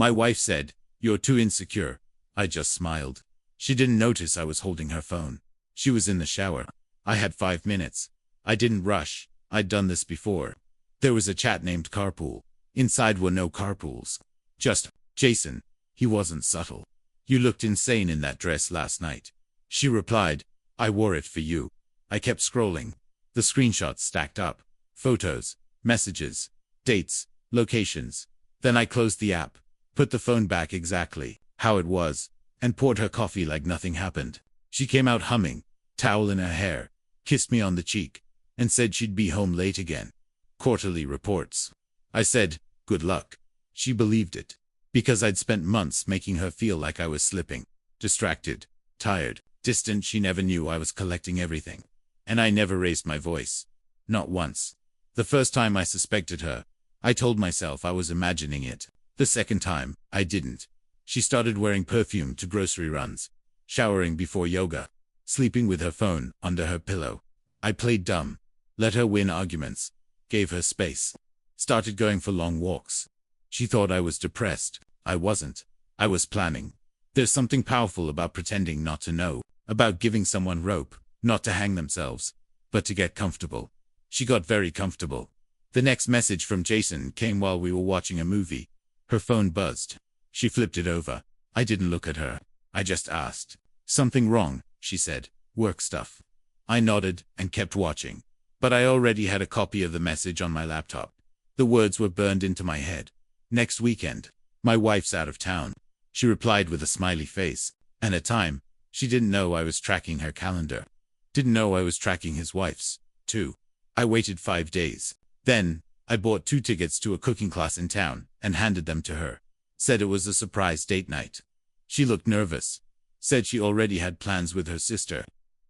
My wife said, "You're too insecure." I just smiled. She didn't notice I was holding her phone. She was in the shower. I had 5 minutes. I didn't rush. I'd done this before. There was a chat named Carpool. Inside were no carpools. Just, "Jason." He wasn't subtle. "You looked insane in that dress last night." She replied, "I wore it for you." I kept scrolling. The screenshots stacked up. Photos, messages, dates, locations. Then I closed the app, put the phone back exactly how it was, and poured her coffee like nothing happened. She came out humming, towel in her hair, kissed me on the cheek, and said she'd be home late again. Quarterly reports. I said, "Good luck." She believed it, because I'd spent months making her feel like I was slipping. Distracted, tired, distant. She never knew I was collecting everything. And I never raised my voice. Not once. The first time I suspected her, I told myself I was imagining it. The second time, I didn't. She started wearing perfume to grocery runs, showering before yoga, sleeping with her phone under her pillow. I played dumb, let her win arguments, gave her space, started going for long walks. She thought I was depressed. I wasn't. I was planning. There's something powerful about pretending not to know, about giving someone rope, not to hang themselves, but to get comfortable. She got very comfortable. The next message from Jason came while we were watching a movie. Her phone buzzed. She flipped it over. I didn't look at her. I just asked. "Something wrong?" she said. "Work stuff." I nodded and kept watching. But I already had a copy of the message on my laptop. The words were burned into my head. "Next weekend. My wife's out of town." She replied with a smiley face. And at time, she didn't know I was tracking her calendar. Didn't know I was tracking his wife's, too. I waited 5 days. Then, I bought 2 tickets to a cooking class in town and handed them to her. Said it was a surprise date night. She looked nervous. Said she already had plans with her sister.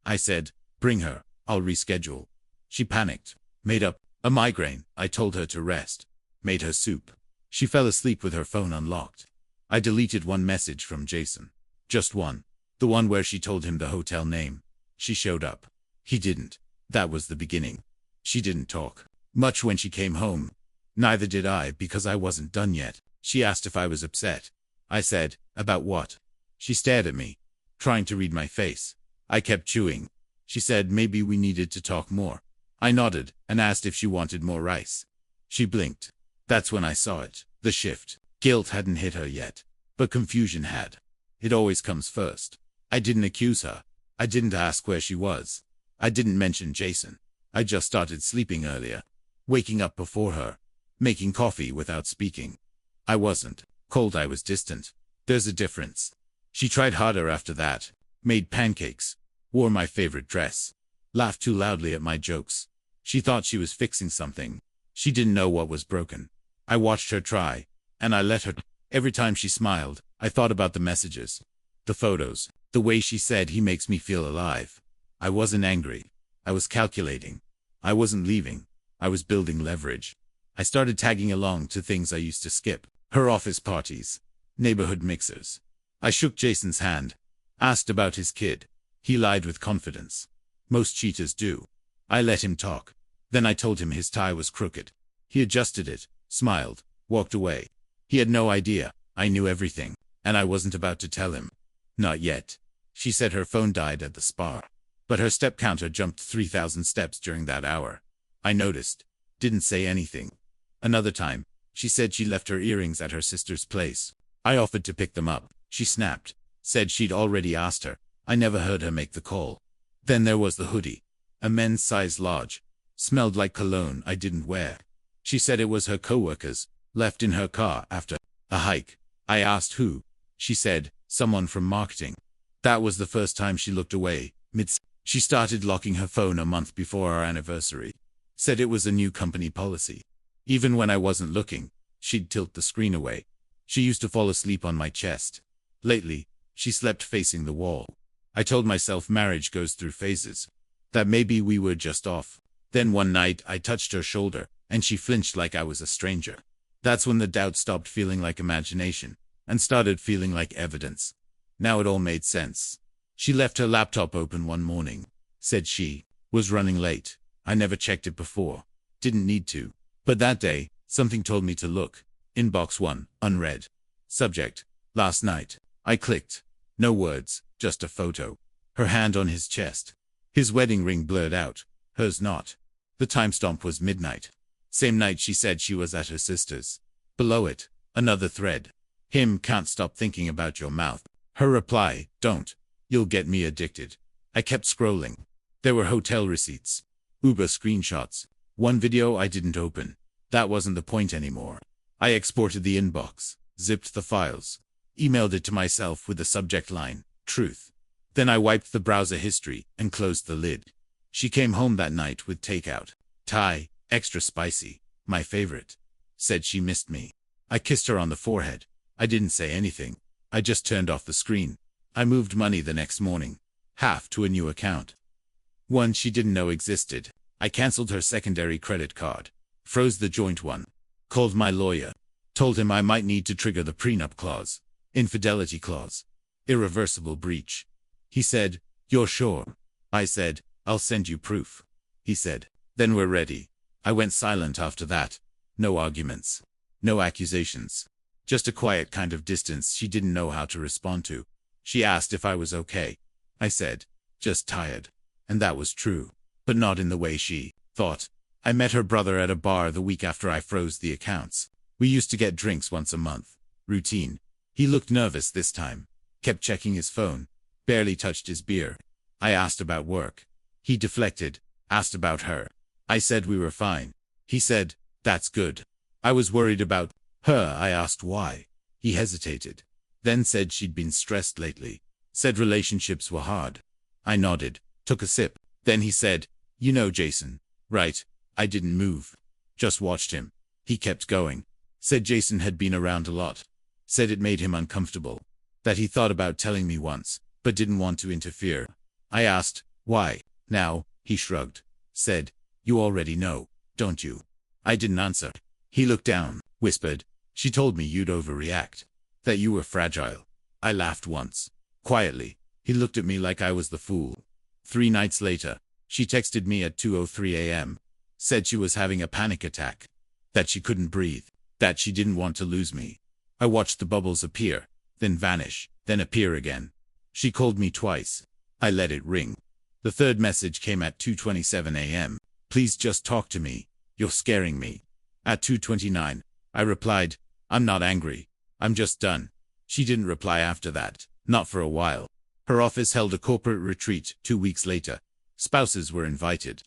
I said, "Bring her, I'll reschedule." She panicked. Made up a migraine. I told her to rest. Made her soup. She fell asleep with her phone unlocked. I deleted one message from Jason. Just one. The one where she told him the hotel name. She showed up. He didn't. That was the beginning. She didn't talk much when she came home. Neither did I, because I wasn't done yet. She asked if I was upset. I said, "About what?" She stared at me, trying to read my face. I kept chewing. She said maybe we needed to talk more. I nodded and asked if she wanted more rice. She blinked. That's when I saw it. The shift. Guilt hadn't hit her yet, but confusion had. It always comes first. I didn't accuse her. I didn't ask where she was. I didn't mention Jason. I just started sleeping earlier, waking up before her, making coffee without speaking. I wasn't cold, I was distant. There's a difference. She tried harder after that, made pancakes, wore my favorite dress, laughed too loudly at my jokes. She thought she was fixing something. She didn't know what was broken. I watched her try, and I let her. Every time she smiled, I thought about the messages, the photos, the way she said he makes me feel alive. I wasn't angry. I was calculating. I wasn't leaving. I was building leverage. I started tagging along to things I used to skip. Her office parties, neighborhood mixers. I shook Jason's hand, asked about his kid. He lied with confidence. Most cheaters do. I let him talk. Then I told him his tie was crooked. He adjusted it, smiled, walked away. He had no idea. I knew everything, and I wasn't about to tell him. Not yet. She said her phone died at the spa, but her step counter jumped 3,000 steps during that hour. I noticed. Didn't say anything. Another time, she said she left her earrings at her sister's place. I offered to pick them up. She snapped. Said she'd already asked her. I never heard her make the call. Then there was the hoodie. A men's size large. Smelled like cologne I didn't wear. She said it was her coworker's, left in her car after a hike. I asked who. She said, someone from marketing. That was the first time she looked away. She started locking her phone a month before our anniversary. Said it was a new company policy. Even when I wasn't looking, she'd tilt the screen away. She used to fall asleep on my chest. Lately, she slept facing the wall. I told myself marriage goes through phases. That maybe we were just off. Then one night I touched her shoulder, and she flinched like I was a stranger. That's when the doubt stopped feeling like imagination, and started feeling like evidence. Now it all made sense. She left her laptop open one morning. Said she was running late. I never checked it before. Didn't need to. But that day, something told me to look. Inbox 1, unread. Subject: last night. I clicked. No words, just a photo. Her hand on his chest. His wedding ring blurred out. Hers not. The timestamp was midnight. Same night she said she was at her sister's. Below it, another thread. Him: can't stop thinking about your mouth. Her reply: don't. You'll get me addicted. I kept scrolling. There were hotel receipts. Uber screenshots. One video I didn't open. That wasn't the point anymore. I exported the inbox, zipped the files, emailed it to myself with the subject line, truth. Then I wiped the browser history and closed the lid. She came home that night with takeout. Thai, extra spicy, my favorite. Said she missed me. I kissed her on the forehead. I didn't say anything. I just turned off the screen. I moved money the next morning. Half to a new account. One she didn't know existed. I canceled her secondary credit card. Froze the joint one. Called my lawyer. Told him I might need to trigger the prenup clause. Infidelity clause. Irreversible breach. He said, "You're sure?" I said, "I'll send you proof." He said, "Then we're ready." I went silent after that. No arguments. No accusations. Just a quiet kind of distance she didn't know how to respond to. She asked if I was okay. I said, "Just tired." And that was true. But not in the way she thought. I met her brother at a bar the week after I froze the accounts. We used to get drinks once a month. Routine. He looked nervous this time. Kept checking his phone. Barely touched his beer. I asked about work. He deflected. Asked about her. I said we were fine. He said, "That's good." I was worried about her. I asked why. He hesitated. Then said she'd been stressed lately. Said relationships were hard. I nodded. Took a sip. Then he said, "You know Jason, right?" I didn't move. Just watched him. He kept going. Said Jason had been around a lot. Said it made him uncomfortable. That he thought about telling me once, but didn't want to interfere. I asked, "Why?" Now, he shrugged. Said, "You already know, don't you?" I didn't answer. He looked down, whispered, "She told me you'd overreact. That you were fragile." I laughed once. Quietly. He looked at me like I was the fool. 3 nights later, she texted me at 2:03 a.m. Said she was having a panic attack. That she couldn't breathe. That she didn't want to lose me. I watched the bubbles appear, then vanish, then appear again. She called me twice. I let it ring. The third message came at 2:27 a.m. "Please just talk to me. You're scaring me." At 2:29, I replied, "I'm not angry. I'm just done." She didn't reply after that. Not for a while. Her office held a corporate retreat 2 weeks later. Spouses were invited.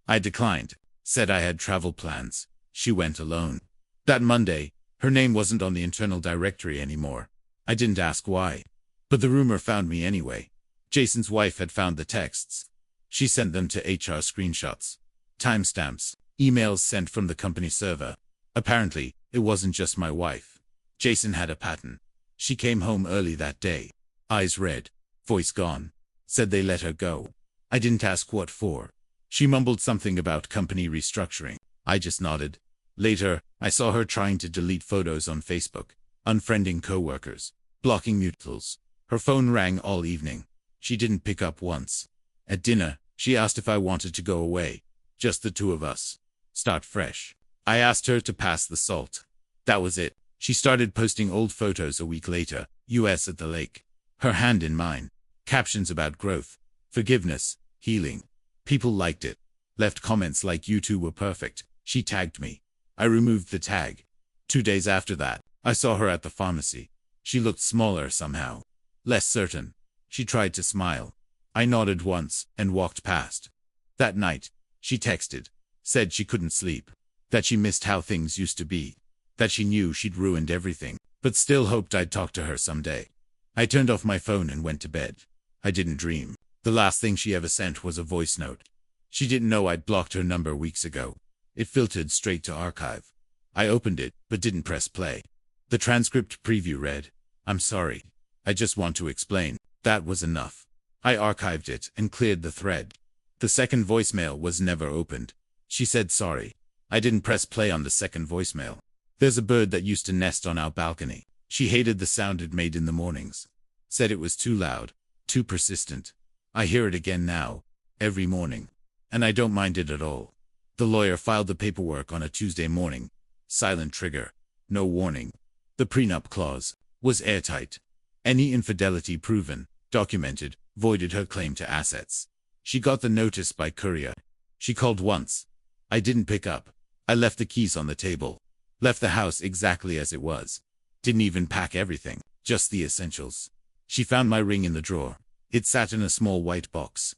I declined. Said I had travel plans. She went alone. That Monday, her name wasn't on the internal directory anymore. I didn't ask why. But the rumor found me anyway. Jason's wife had found the texts. She sent them to HR screenshots. Timestamps. Emails sent from the company server. Apparently, it wasn't just my wife. Jason had a pattern. She came home early that day. Eyes red. Voice gone. Said they let her go. I didn't ask what for. She mumbled something about company restructuring. I just nodded. Later, I saw her trying to delete photos on Facebook, unfriending coworkers, blocking mutuals. Her phone rang all evening. She didn't pick up once. At dinner, she asked if I wanted to go away. Just the two of us. Start fresh. I asked her to pass the salt. That was it. She started posting old photos a week later, US at the lake. Her hand in mine. Captions about growth, forgiveness, healing. People liked it. Left comments like "You two were perfect." She tagged me. I removed the tag. 2 days after that, I saw her at the pharmacy. She looked smaller somehow. Less certain. She tried to smile. I nodded once and walked past. That night, she texted. Said she couldn't sleep. That she missed how things used to be. That she knew she'd ruined everything, but still hoped I'd talk to her someday. I turned off my phone and went to bed. I didn't dream. The last thing she ever sent was a voice note. She didn't know I'd blocked her number weeks ago. It filtered straight to archive. I opened it, but didn't press play. The transcript preview read, "I'm sorry. I just want to explain." That was enough. I archived it and cleared the thread. The second voicemail was never opened. She said sorry. I didn't press play on the second voicemail. There's a bird that used to nest on our balcony. She hated the sound it made in the mornings. Said it was too loud, too persistent. I hear it again now, every morning. And I don't mind it at all. The lawyer filed the paperwork on a Tuesday morning. Silent trigger. No warning. The prenup clause. was airtight. Any infidelity proven, documented, voided her claim to assets. She got the notice by courier. She called once. I didn't pick up. I left the keys on the table. Left the house exactly as it was. Didn't even pack everything, just the essentials. She found my ring in the drawer. It sat in a small white box.